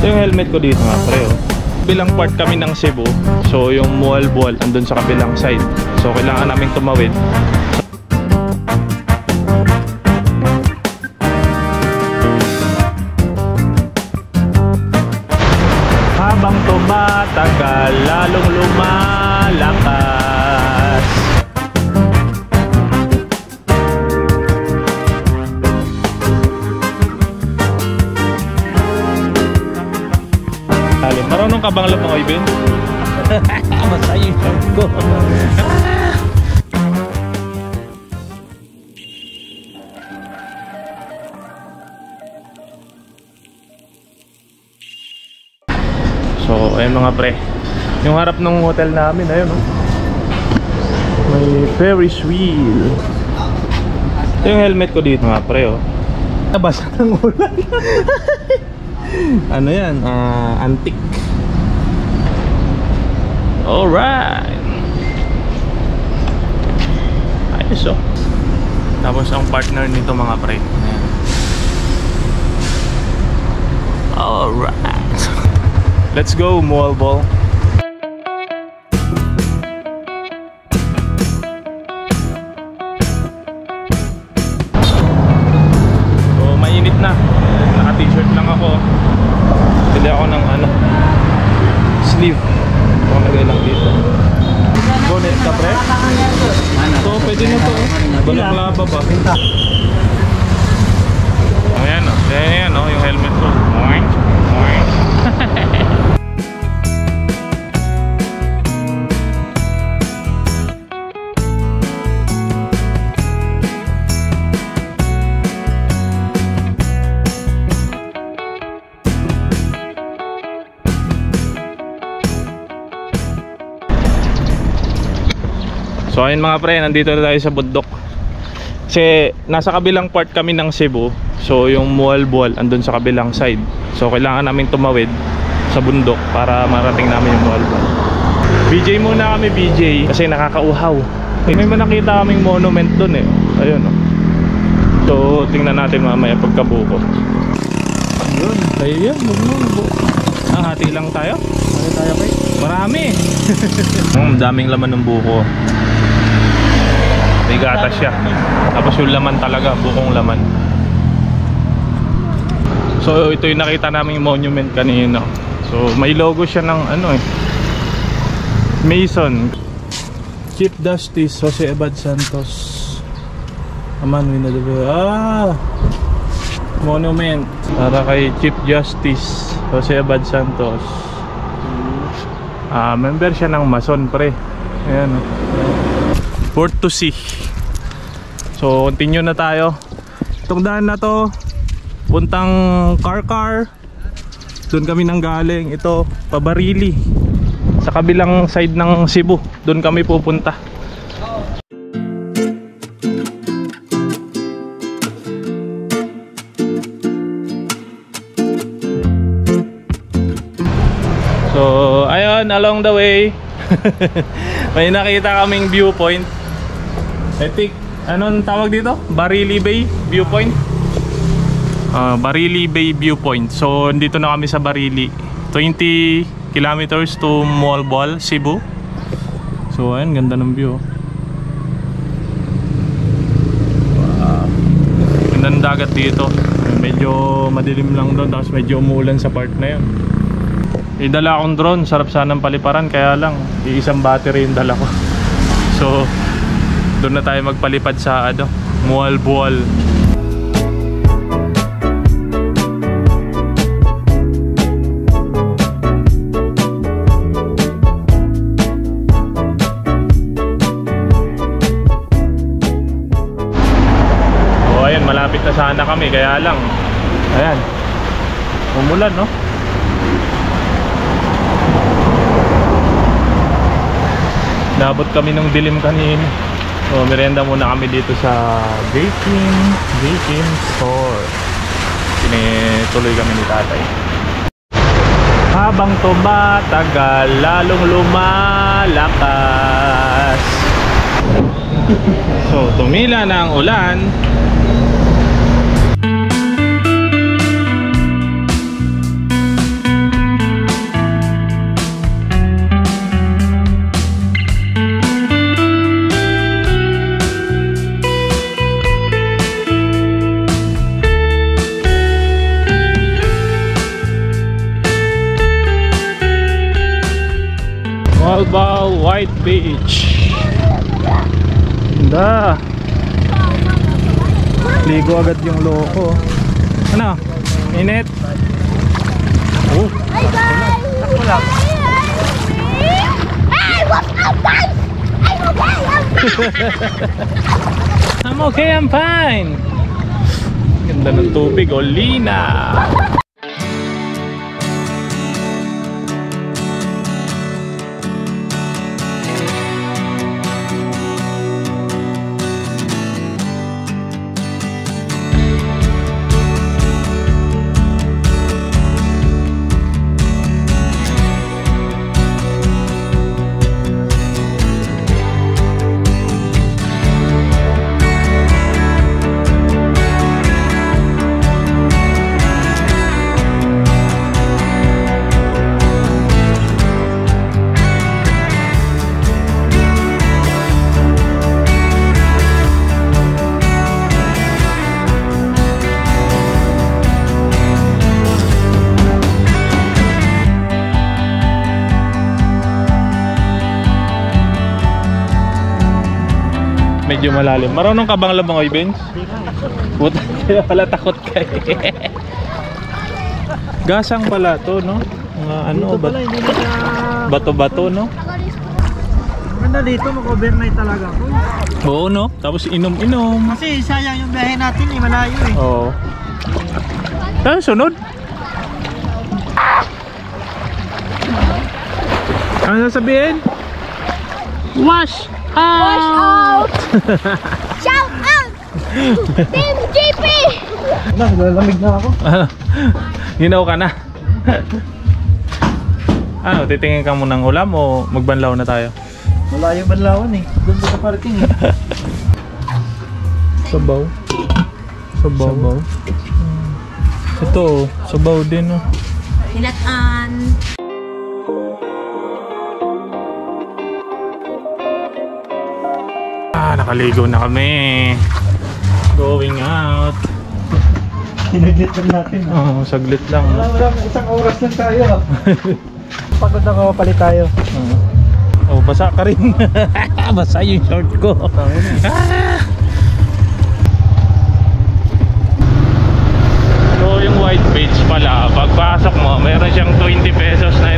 Yung helmet ko dito nga pre, oh. Bilang part kami ng Cebu, so yung mual-bual andun sa kabilang side, so kailangan naming tumawid. Habang tumatagal, lalong lumalakas. Marunong ka bang lumangoy, Ben? Masayang ko. So, ayun mga pre. Yung harap ng hotel namin, ayun, oh. May Ferris wheel. Yung helmet ko dito mga pre, oh. Nabasa ng ulan. Ano yan? Antique. Alright. Ayos, oh. Tapos ang partner nito mga pre. Ayan. Alright. Let's go, Mual Ball. So, mainit na. Naka-t-shirt lang ako. Bili ako ng sleeve. Ito nagay lang dito. Bonnet ka pre? So, pwede na to. Balang laba ba? Ayan o. Ayan o, yung helmet ko. So ayun mga pre, nandito na tayo sa bundok. Kasi nasa kabilang part kami ng Cebu, so yung mual-bual andun sa kabilang side, so kailangan namin tumawid sa bundok para marating namin yung mual-bual. BJ muna kami, BJ, kasi nakakauhaw. May nakita kaming monument dun eh. Ayun oh. So tingnan natin mamaya pagkabuko. Ayun, tayo yan. Hati lang tayo. Hati tayo pre. Marami. Daming laman ng buko. May gatas siya. Tapos yung laman talaga, bukong laman. So ito yung nakita naming monument kanina. So may logo siya ng Mason. Chief Justice Jose Abad Santos. Aman winadebe. Monument para kay Chief Justice Jose Abad Santos. Member siya ng Mason pre. Ayan. Port to Sea. So continue na tayo. Itong daan na to puntang Karkar. Doon kami nang galing. Ito pabarili sa kabilang side ng Cebu. Doon kami pupunta. So ayun, along the way may nakita kaming viewpoint. I think, anong tawag dito? Barili Bay Viewpoint. Barili Bay Viewpoint. So dito na kami sa Barili. 20 kilometers to Mualbal, Cebu. So ayun, ganda ng view. Wow. Ganda ng dagat dito. Medyo madilim lang doon, tapos medyo umuulan sa part na yun. Idala akong drone, sarap sanang paliparan, kaya lang iisang battery yung dala ko. So doon na tayo magpalipad sa Mualbual. So ayan, malapit na sana kami, kaya lang ayan, umulan no. Nabot kami ng dilim kanina. So merienda muna kami dito sa Baking Store. Tinuloy kami ni tatay. Habang tumatagal, lalong lumalakas. So tumila na ang ulan. Albao White Beach. Ganda. Ligo agad yung loko. Ano? Init? Oh. Hi guys! Ako lang. Hey, what's up guys? I'm okay, I'm okay, I'm fine. Ganda ng tubig, Olina. Medyo malalim. Marunong ka bang lumangoy, Benz? Puta, kaya pala takot ka eh. Gasang pala to, no? Mga ano, Dito pala, hindi na siya... bato-bato, no? Ganda dito, mag-overnight talaga ako. Oo, no? Tapos inom-inom. Kasi sayang yung biyahe natin eh, malayo eh. Oo. Tayo sunod. Ano sasabihin? Wash out! Wash out! Shout out! Team GP! Lalamig na ako. Ginaw ka na. Ano, titingin ka muna ng ulam o magbanlaw na tayo? Wala yung banlawan eh. Doon sa parking eh. Sabaw. Sabaw. Ito, sabaw din, oh. Hinatan. Nakaligo na kami. Going out. Sinaglit lang natin. Oo, saglit lang. Wala, isang oras lang tayo. Pagod na kapapalit tayo. Oh, basa ka rin. Basa yung short ko. So yung White Beach pala, pagpasok mo, meron siyang 20 pesos na